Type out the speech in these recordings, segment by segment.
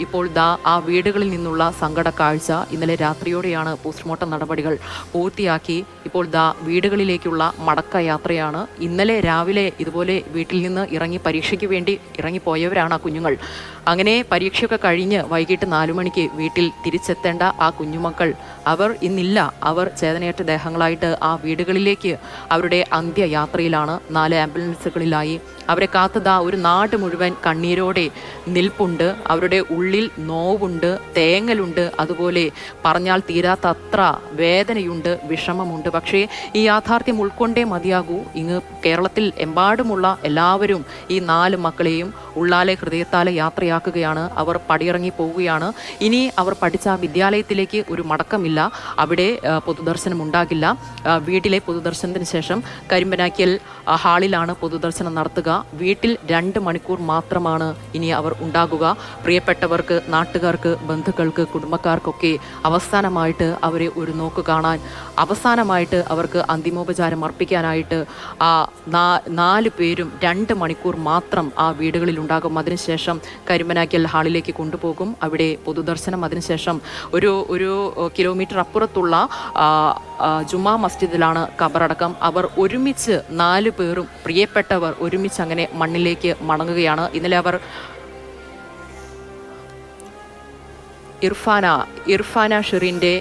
ഇപ്പോൾ ആ വീടുകളിൽ നിന്നുള്ള സങ്കട കാഴ്ച ഇന്നലെ രാത്രിയോടെയാണ് പോസ്റ്റ്മോർട്ടം നടപടികൾ പൂർത്തിയാക്കി. ഇപ്പോൾ വീടുകളിലേക്കുള്ള മടക്ക യാത്രയാണ്. ഇന്നലെ രാവിലെ ഇതുപോലെ വീട്ടിൽ നിന്ന് ഇറങ്ങി പരീക്ഷയ്ക്ക് വേണ്ടി ഇറങ്ങിപ്പോയവരാണ് ആ കുഞ്ഞുങ്ങൾ. അങ്ങനെ പരീക്ഷയൊക്കെ കഴിഞ്ഞ് വൈകിട്ട് 4 മണിക്ക് വീട്ടിൽ തിരിച്ചെത്തേണ്ട ആ കുഞ്ഞുമക്കൾ അവർ ഇന്നില്ല. അവർ ചേതനയേറ്റ ദേഹങ്ങളായിട്ട് ആ വീടുകളിലേക്ക് അവരുടെ അന്ത്യയാത്രയിലാണ്. 4 ആംബുലൻസുകളിലായി അവരെ കാത്തതാ ഒരു നാട് മുഴുവൻ കണ്ണീരോടെ നിൽപ്പുണ്ട്. അവരുടെ ഉള്ളിൽ നോവുണ്ട്, തേങ്ങലുണ്ട്, അതുപോലെ പറഞ്ഞാൽ തീരാത്ത അത്ര വേദനയുണ്ട്, വിഷമമുണ്ട്. പക്ഷേ ഈ യാഥാർത്ഥ്യം ഉൾക്കൊണ്ടേ മതിയാകൂ. ഇങ്ങ് കേരളത്തിൽ എമ്പാടുമുള്ള എല്ലാവരും ഈ 4 മക്കളെയും ഉള്ളാലെ ഹൃദയത്താലെ യാത്രയാക്കുകയാണ്. അവർ പടിയിറങ്ങി പോവുകയാണ്. ഇനി അവർ പഠിച്ച വിദ്യാലയത്തിലേക്ക് ഒരു മടക്കമില്ല. അവിടെ പൊതുദർശനം ഉണ്ടാകില്ല. വീട്ടിലെ പൊതുദർശനത്തിന് ശേഷം കരിമ്പനാക്കിൽ ഹാളിലാണ് പൊതുദർശനം നടത്തുക. വീട്ടിൽ 2 മണിക്കൂർ മാത്രമാണ് ഇനി അവർ ഉണ്ടാകുക. പ്രിയപ്പെട്ടവർക്ക്, നാട്ടുകാർക്ക്, ബന്ധുക്കൾക്ക്, കുടുംബക്കാർക്കൊക്കെ അവസാനമായിട്ട് അവരെ ഒരു നോക്ക് കാണാൻ, അവസാനമായിട്ട് അവർക്ക് അന്തിമോപചാരം അർപ്പിക്കാനായിട്ട് ആ 4 പേരും 2 മണിക്കൂർ മാത്രം ആ വീടുകളിൽ ഉണ്ടാകും. അതിനുശേഷം കരിമ്പനാക്കൽ ഹാളിലേക്ക് കൊണ്ടുപോകും. അവിടെ പൊതുദർശനം. അതിനുശേഷം ഒരു കിലോമീറ്റർ അപ്പുറത്തുള്ള ജുമാ മസ്ജിദിലാണ് ഖബറടക്കം. അവർ ഒരുമിച്ച് 4 പേരും പ്രിയപ്പെട്ടവർ ഒരുമിച്ച് അങ്ങനെ മണ്ണിലേക്ക് മടങ്ങുകയാണ്. ഇന്നലെ അവർ ഇർഫാന ഷെറിൻ്റെ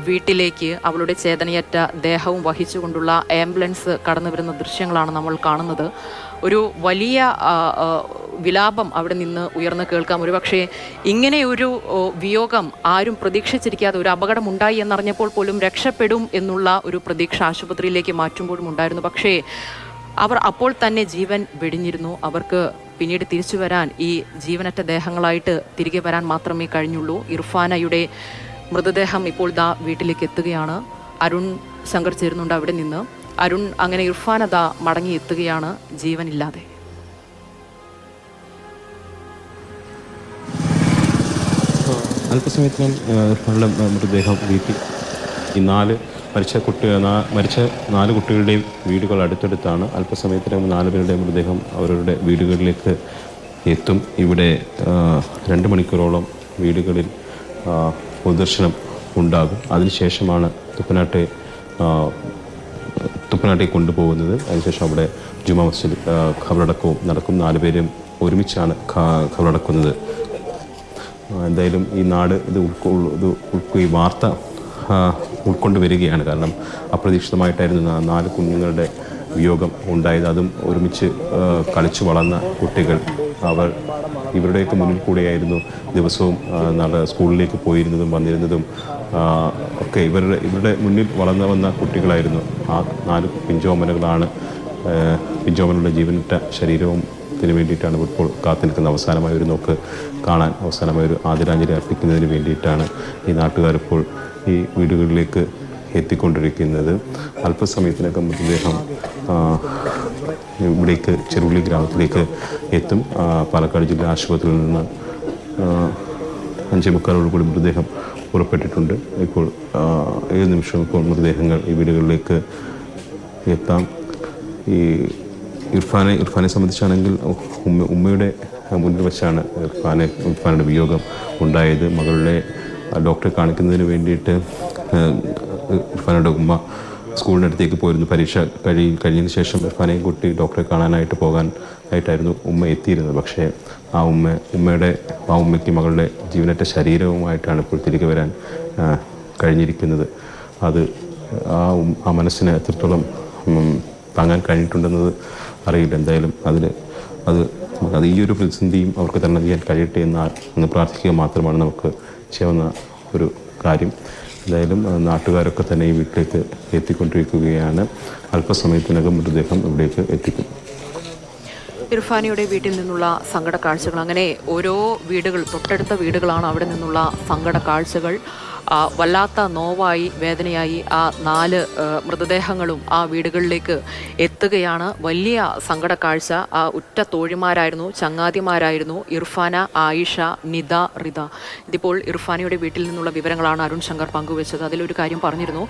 വീട്ടിലേക്ക് അവളുടെ ചേതനയറ്റ ദേഹവും വഹിച്ചുകൊണ്ടുള്ള ആംബുലൻസ് കടന്നു വരുന്ന ദൃശ്യങ്ങളാണ് നമ്മൾ കാണുന്നത്. ഒരു വലിയ വിലാപം അവിടെ നിന്ന് ഉയർന്നു കേൾക്കാം. ഒരുപക്ഷെ ഇങ്ങനെ ഒരു വിയോഗം ആരും പ്രതീക്ഷിച്ചിരിക്കാതെ, ഒരു അപകടം ഉണ്ടായി എന്നറിഞ്ഞപ്പോൾ പോലും രക്ഷപ്പെടും എന്നുള്ള ഒരു പ്രതീക്ഷ ആശുപത്രിയിലേക്ക് മാറ്റുമ്പോഴും ഉണ്ടായിരുന്നു. പക്ഷേ അവർ അപ്പോൾ തന്നെ ജീവൻ വെടിഞ്ഞിരുന്നു. അവർക്ക് പിന്നീട് തിരിച്ചു വരാൻ, ഈ ജീവനറ്റ ദേഹങ്ങളായിട്ട് തിരികെ വരാൻ മാത്രമേ കഴിഞ്ഞുള്ളൂ. ഇർഫാനയുടെ മൃതദേഹം ഇപ്പോൾ വീട്ടിലേക്ക് എത്തുകയാണ്. അരുൺ ശങ്കർ ചേരുന്നുണ്ട് അവിടെ നിന്ന്. അരുൺ, അങ്ങനെ ഇർഫാന മടങ്ങി എത്തുകയാണ് ജീവനില്ലാതെ. അല്പസമയത്തിനും ഇർഫാനുള്ള മൃതദേഹം വീട്ടിൽ ഈ മരിച്ച 4 കുട്ടികളുടെയും വീടുകൾ അടുത്തടുത്താണ്. അല്പസമയത്തിനും 4 പേരുടെ മൃതദേഹം അവരുടെ വീടുകളിലേക്ക് എത്തും. ഇവിടെ 2 മണിക്കൂറോളം വീടുകളിൽ പൊതുദർശനം ഉണ്ടാകും. അതിനുശേഷമാണ് തുപ്പനാട്ടേക്ക് കൊണ്ടുപോകുന്നത്. അതിനുശേഷം അവിടെ ജുമാ മസ്ജിദ് ഖബറടക്കവും നടക്കും. 4 പേരും ഒരുമിച്ചാണ് ഖബറടക്കുന്നത്. എന്തായാലും ഈ നാട് ഈ വാർത്ത ഉൾക്കൊണ്ട് വരികയാണ്. കാരണം അപ്രതീക്ഷിതമായിട്ടായിരുന്നു 4 കുഞ്ഞുങ്ങളുടെ വിയോഗം ഉണ്ടായത്. അതും ഒരുമിച്ച് കളിച്ചു വളർന്ന കുട്ടികൾ. ഇവരുടെയൊക്കെ മുന്നിൽ കൂടെയായിരുന്നു ദിവസവും സ്കൂളിലേക്ക് പോയിരുന്നതും വന്നിരുന്നതും ഒക്കെ. ഇവരുടെ മുന്നിൽ വളർന്നു വന്ന കുട്ടികളായിരുന്നു. ആ 4 പിഞ്ചോമനകളാണ്. പിഞ്ചോമനയുടെ ജീവനറ്റ ശരീരവും ത്തിന് വേണ്ടിയിട്ടാണ് ഇപ്പോൾ കാത്തു നിൽക്കുന്ന. അവസാനമായ ഒരു നോക്ക് കാണാൻ, അവസാനമായ ഒരു ആദരാഞ്ജലി അർപ്പിക്കുന്നതിന് വേണ്ടിയിട്ടാണ് ഈ നാട്ടുകാരിപ്പോൾ ഈ വീടുകളിലേക്ക് എത്തിക്കൊണ്ടിരിക്കുന്നത്. അല്പസമയത്തിനകം മൃതദേഹം ഇവിടേക്ക് ചെറുപുള്ളി ഗ്രാമത്തിലേക്ക് എത്തും. പാലക്കാട് ജില്ലാ ആശുപത്രിയിൽ നിന്ന് 5:45 മൃതദേഹം പുറപ്പെട്ടിട്ടുണ്ട്. ഇപ്പോൾ ഏത് നിമിഷവും ഇപ്പോൾ മൃതദേഹങ്ങൾ ഈ വീടുകളിലേക്ക് എത്താം. ഈ ഇർഫാനെ സംബന്ധിച്ചാണെങ്കിൽ ഉമ്മയുടെ മുന്നിൽ വെച്ചാണ് ഇർഫാനയുടെ വിയോഗം ഉണ്ടായത്. മകളുടെ ഡോക്ടറെ കാണിക്കുന്നതിന് വേണ്ടിയിട്ട് ഇർഫാനയുടെ ഉമ്മ സ്കൂളിൻ്റെ അടുത്തേക്ക് പോയിരുന്നു. പരീക്ഷ കഴിഞ്ഞതിന് ശേഷം ഇർഫാനെയും കൂട്ടി ഡോക്ടറെ കാണാനായിട്ട് പോകാനായിട്ടായിരുന്നു ഉമ്മ എത്തിയിരുന്നത്. പക്ഷേ ആ ഉമ്മയ്ക്ക് മകളുടെ ജീവനറ്റ ശരീരവുമായിട്ടാണ് ഇപ്പോൾ തിരികെ വരാൻ കഴിഞ്ഞിരിക്കുന്നത്. അത് ആ മനസ്സിന് എത്രത്തോളം താങ്ങാൻ കഴിഞ്ഞിട്ടുണ്ടെന്നത് അറിയില്ല. എന്തായാലും അത് ഈ ഒരു പ്രതിസന്ധിയും അവർക്ക് തരണം ചെയ്യാൻ കഴിയട്ടെ എന്ന് പ്രാർത്ഥിക്കുക മാത്രമാണ് നമുക്ക് ചെയ്യാവുന്ന ഒരു കാര്യം. എന്തായാലും നാട്ടുകാരൊക്കെ തന്നെ ഈ വീട്ടിലേക്ക് എത്തിക്കൊണ്ടിരിക്കുകയാണ്. അല്പസമയത്തിനകം മൃതദേഹം ഇവിടേക്ക് എത്തിക്കും. ഇർഫാനയുടെ വീട്ടിൽ നിന്നുള്ള സങ്കട കാഴ്ചകൾ, അങ്ങനെ ഓരോ തൊട്ടടുത്ത വീടുകളാണ് അവിടെ നിന്നുള്ള സങ്കട കാഴ്ചകൾ. വല്ലാത്ത നോവായി വേദനയായി ആ 4 മൃതദേഹങ്ങളും ആ വീടുകളിലേക്ക് എത്തുകയാണ്. വലിയ സങ്കട കാഴ്ച. ആ ഉറ്റ തോഴിമാരായിരുന്നു, ചങ്ങാതിമാരായിരുന്നു ഇർഫാന, ആയിഷ, നിദ, റിദ. ഇതിപ്പോൾ ഇർഫാനയുടെ വീട്ടിൽ നിന്നുള്ള വിവരങ്ങളാണ് അരുൺ ശങ്കർ പങ്കുവച്ചത്. അതിലൊരു കാര്യം പറഞ്ഞിരുന്നു,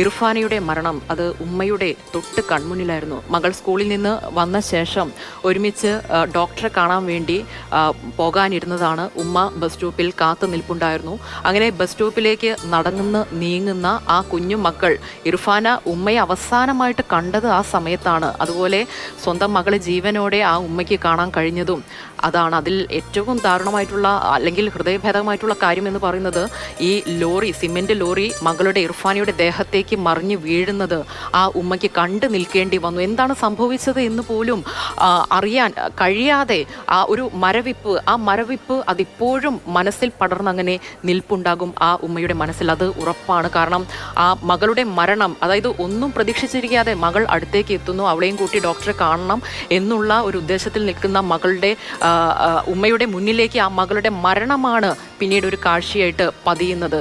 ഇർഫാനയുടെ മരണം അത് ഉമ്മയുടെ തൊട്ട് കൺമുന്നിലായിരുന്നു. മകൾ സ്കൂളിൽ നിന്ന് വന്ന ശേഷം ഒരുമിച്ച് ഡോക്ടറെ കാണാൻ വേണ്ടി പോകാനിരുന്നതാണ്. ഉമ്മ ബസ് സ്റ്റോപ്പിൽ കാത്തു നിൽപ്പുണ്ടായിരുന്നു. അങ്ങനെ ബസ് സ്റ്റോപ്പിലേക്ക് നീങ്ങുന്ന ആ കുഞ്ഞു മക്കൾ ഇർഫാന ഉമ്മയെ അവസാനമായിട്ട് കണ്ടത് ആ സമയത്താണ്. അതുപോലെ സ്വന്തം മകളെ ജീവനോടെ ആ ഉമ്മയ്ക്ക് കാണാൻ കഴിഞ്ഞതും അതാണ്. അതിൽ ഏറ്റവും ദാരുണമായിട്ടുള്ള അല്ലെങ്കിൽ ഹൃദയഭേദകമായിട്ടുള്ള കാര്യം എന്ന് പറയുന്നത് ഈ ലോറി, സിമെന്റ് ലോറി മകളുടെ ഇർഫാനയുടെ ദേഹത്തേക്ക് മറിഞ്ഞ് വീഴുന്നത് ആ ഉമ്മയ്ക്ക് കണ്ടു നിൽക്കേണ്ടി വന്നു. എന്താണ് സംഭവിച്ചത് എന്ന് പോലും അറിയാൻ കഴിയാതെ ആ ഒരു മരവിപ്പ് അതിപ്പോഴും മനസ്സിൽ പടർന്നങ്ങനെ നിൽപ്പുണ്ടാകും ആ ഉമ്മയുടെ മനസ്സിൽ. അത് ഉറപ്പാണ്. കാരണം ആ മകളുടെ മരണം, അതായത് ഒന്നും പ്രതീക്ഷിച്ചിരിക്കാതെ മകൾ അടുത്തേക്ക് എത്തുന്നു, അവളെയും കൂട്ടി ഡോക്ടറെ കാണണം എന്നുള്ള ഒരു ഉദ്ദേശത്തിൽ നിൽക്കുന്ന മകളുടെ ഉമ്മയുടെ മുന്നിലേക്ക് ആ മകളുടെ മരണമാണ് പിന്നീട് ഒരു കാഴ്ചയായിട്ട് പതിയുന്നത്.